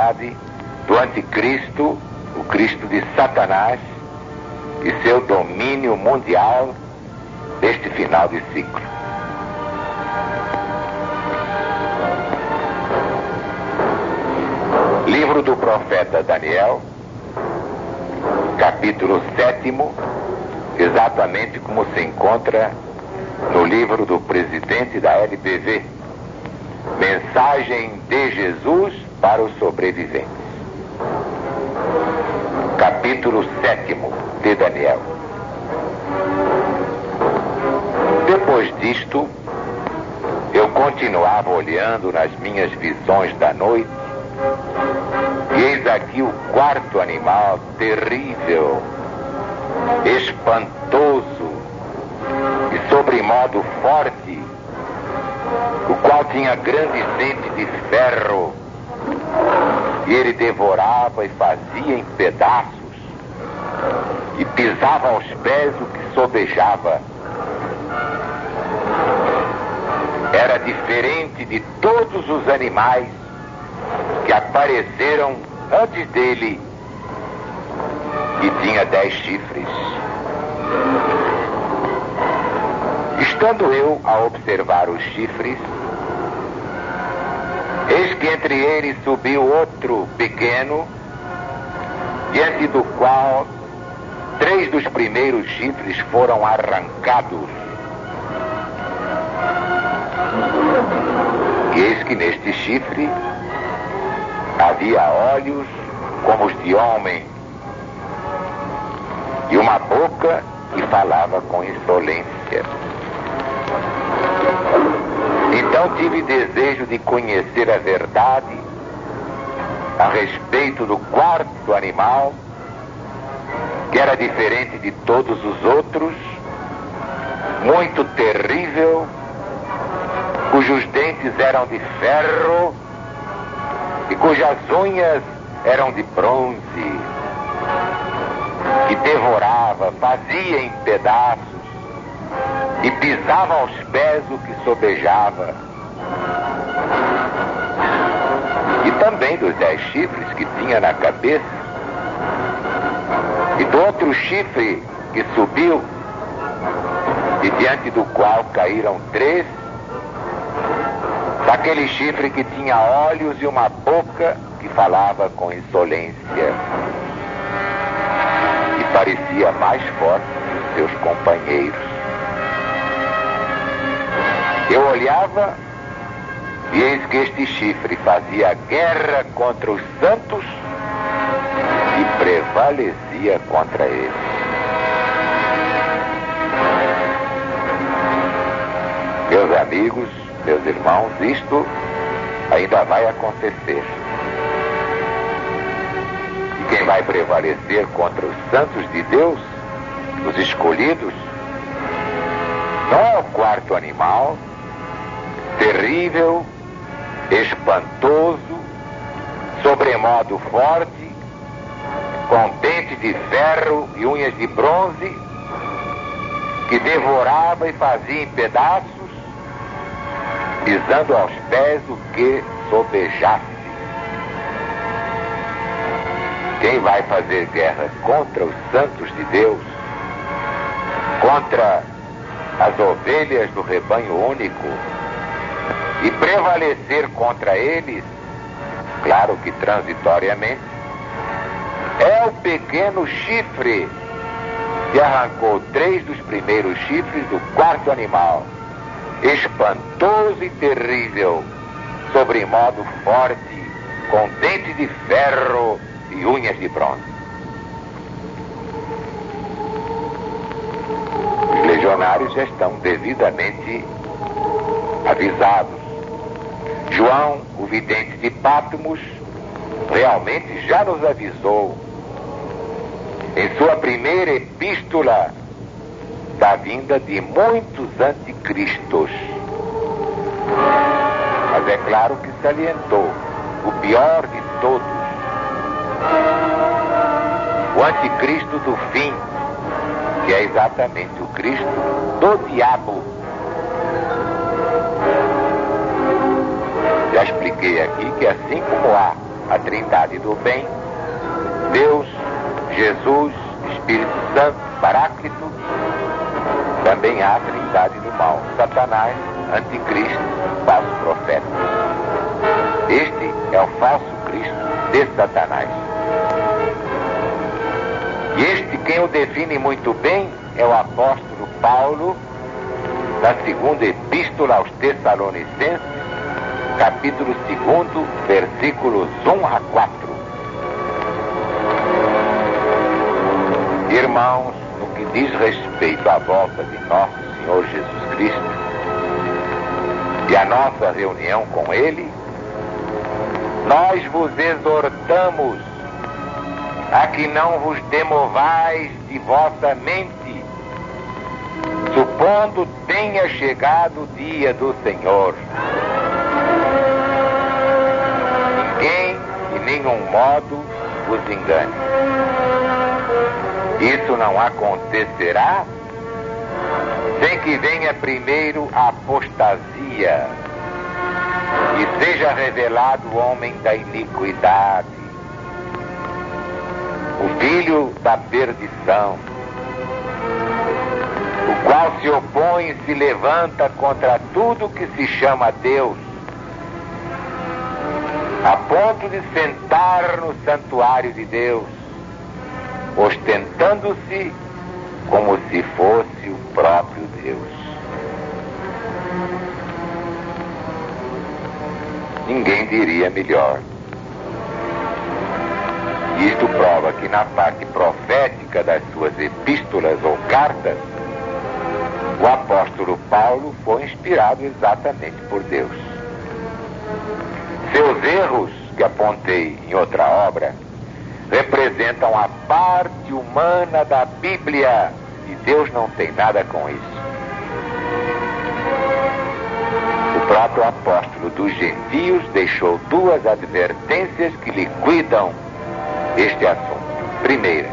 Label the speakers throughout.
Speaker 1: verdade do anticristo, o Cristo de Satanás e seu domínio mundial neste final de ciclo. Livro do profeta Daniel, capítulo 7º, exatamente como se encontra no livro do presidente da LBV, Mensagem de Jesus para os Sobreviventes. Capítulo 7º de Daniel. Depois disto, eu continuava olhando nas minhas visões da noite, e eis aqui o quarto animal terrível, espantoso e sobremodo forte, o qual tinha grande dente de ferro, e ele devorava e fazia em pedaços, e pisava aos pés o que sobejava. Era diferente de todos os animais que apareceram antes dele, e tinha 10 chifres. Estando eu a observar os chifres, eis que entre eles subiu outro pequeno, diante do qual 3 dos primeiros chifres foram arrancados. E eis que neste chifre havia olhos como os de homem, e uma boca que falava com insolência. Então tive desejo de conhecer a verdade a respeito do quarto animal, que era diferente de todos os outros, muito terrível, cujos dentes eram de ferro e cujas unhas eram de bronze, que devorava, fazia em pedaços e pisava aos pés o que sobejava. E também dos 10 chifres que tinha na cabeça, e do outro chifre que subiu, e diante do qual caíram 3, daquele chifre que tinha olhos e uma boca que falava com insolência, e parecia mais forte que os seus companheiros. Eu olhava, e eis que este chifre fazia guerra contra os santos e prevalecia contra eles. Meus amigos, meus irmãos, isto ainda vai acontecer. E quem vai prevalecer contra os santos de Deus, os escolhidos, não é o quarto animal, terrível, espantoso, sobremodo forte, com dente de ferro e unhas de bronze, que devorava e fazia em pedaços, pisando aos pés o que sobejasse. Quem vai fazer guerra contra os santos de Deus, contra as ovelhas do rebanho único, e prevalecer contra eles, claro que transitoriamente, é o pequeno chifre que arrancou 3 dos primeiros chifres do quarto animal, espantoso e terrível, sobremodo forte, com dente de ferro e unhas de bronze. Os legionários já estão devidamente avisados. João, o vidente de Patmos, realmente já nos avisou em sua primeira epístola da vinda de muitos anticristos. Mas é claro que salientou o pior de todos, o anticristo do fim, que é exatamente o Cristo do diabo. Já expliquei aqui que assim como há a Trindade do bem, Deus, Jesus, Espírito Santo, Paráclito. Também há a Trindade do mal, Satanás, Anticristo, falso profeta. Este é o falso Cristo de Satanás. E este, quem o define muito bem, é o apóstolo Paulo, na segunda epístola aos Tessalonicenses, capítulo 2, versículos 1 a 4. Irmãos, no que diz respeito à volta de nosso Senhor Jesus Cristo e à nossa reunião com Ele, nós vos exortamos a que não vos demovais de vossa mente, supondo tenha chegado o dia do Senhor. Ninguém, de nenhum modo, vos engane. Isso não acontecerá sem que venha primeiro a apostasia e seja revelado o homem da iniquidade, o filho da perdição, o qual se opõe e se levanta contra tudo que se chama Deus, a ponto de sentar no santuário de Deus, ostentando-se como se fosse o próprio Deus. Ninguém diria melhor. Isto prova que na parte profética das suas epístolas ou cartas, o apóstolo Paulo foi inspirado exatamente por Deus. Seus erros, que apontei em outra obra, representam a parte humana da Bíblia, e Deus não tem nada com isso. O próprio apóstolo dos gentios deixou duas advertências que liquidam este assunto. Primeira,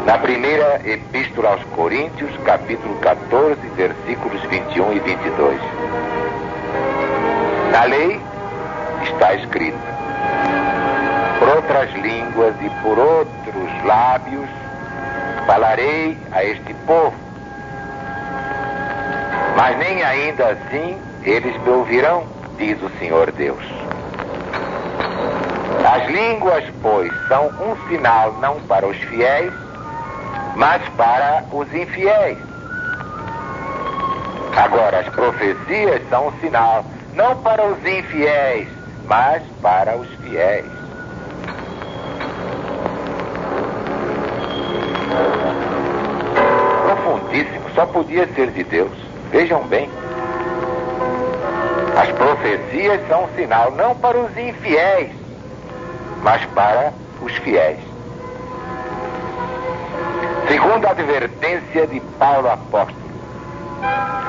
Speaker 1: na primeira epístola aos Coríntios, capítulo 14, versículos 21 e 22. Na lei está escrito: por outras línguas e por outros lábios falarei a este povo, mas nem ainda assim eles me ouvirão, diz o Senhor Deus. As línguas, pois, são um sinal não para os fiéis, mas para os infiéis. Agora, as profecias são um sinal não para os infiéis, mas para os fiéis. Profundíssimo, só podia ser de Deus. Vejam bem. As profecias são um sinal não para os infiéis, mas para os fiéis. Segunda advertência de Paulo apóstolo.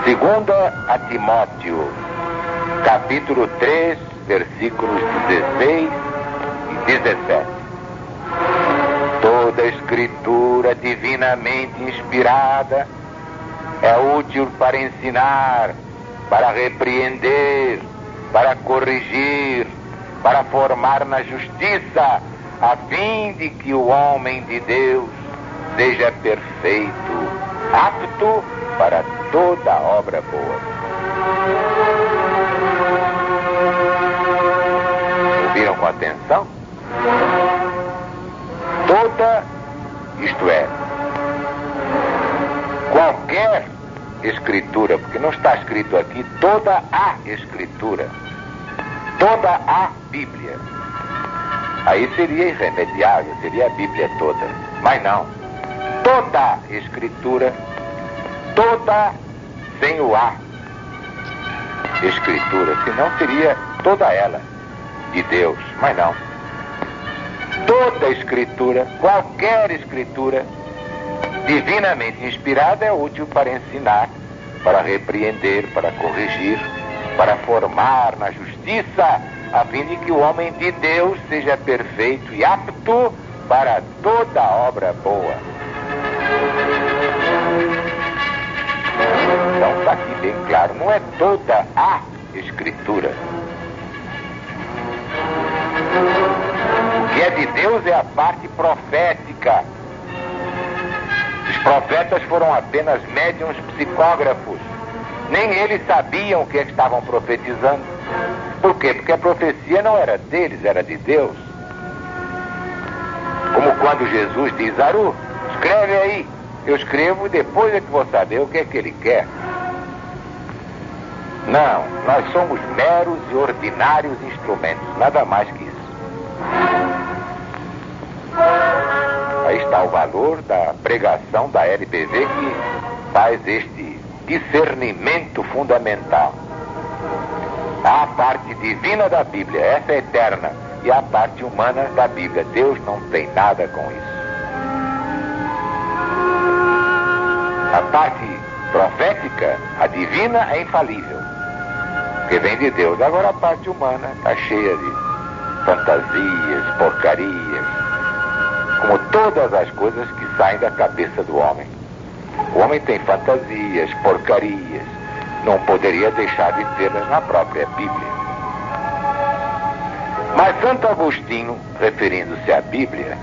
Speaker 1: Segunda a Timóteo, capítulo 3, versículos 16 e 17. Toda escritura divinamente inspirada é útil para ensinar, para repreender, para corrigir, para formar na justiça, a fim de que o homem de Deus seja perfeito, apto para toda obra boa. Ouviram com atenção? Toda, isto é, qualquer escritura, porque não está escrito aqui toda a escritura, toda a Bíblia. Aí seria irremediável, seria a Bíblia toda. Mas não. Toda escritura, toda sem o A escritura, senão seria toda ela de Deus, mas não. Toda escritura, qualquer escritura divinamente inspirada é útil para ensinar, para repreender, para corrigir, para formar na justiça, a fim de que o homem de Deus seja perfeito e apto para toda obra boa. Então está aqui bem claro, não é toda a escritura. O que é de Deus é a parte profética. Os profetas foram apenas médiuns psicógrafos. Nem eles sabiam o que estavam profetizando. Por quê? Porque a profecia não era deles, era de Deus. Como quando Jesus diz: Aru, escreve aí. Eu escrevo e depois é que vou saber o que é que ele quer. Não, nós somos meros e ordinários instrumentos, nada mais que isso. Aí está o valor da pregação da LPV, que faz este discernimento fundamental. Há a parte divina da Bíblia, essa é eterna, e a parte humana da Bíblia. Deus não tem nada com isso. A parte profética, a divina, é infalível, porque vem de Deus. Agora a parte humana está cheia de fantasias, porcarias, como todas as coisas que saem da cabeça do homem. O homem tem fantasias, porcarias, não poderia deixar de tê-las na própria Bíblia. Mas Santo Agostinho, referindo-se à Bíblia,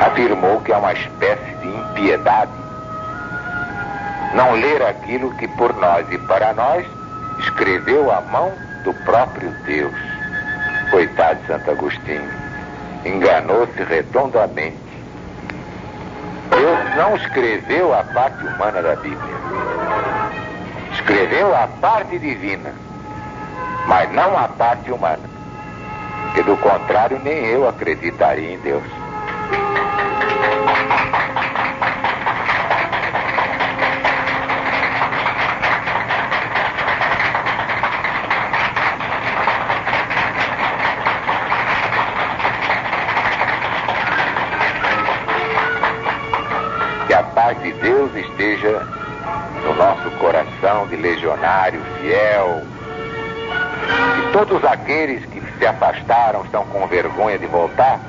Speaker 1: afirmou que é uma espécie de impiedade não ler aquilo que por nós e para nós escreveu a mão do próprio Deus. Coitado de Santo Agostinho, enganou-se redondamente. Deus não escreveu a parte humana da Bíblia, escreveu a parte divina, mas não a parte humana, que do contrário nem eu acreditaria em Deus. Que a paz de Deus esteja no nosso coração de legionário fiel. E todos aqueles que se afastaram, estão com vergonha de voltar,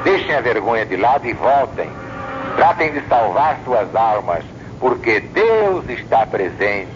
Speaker 1: deixem a vergonha de lado e voltem. Tratem de salvar suas almas, porque Deus está presente.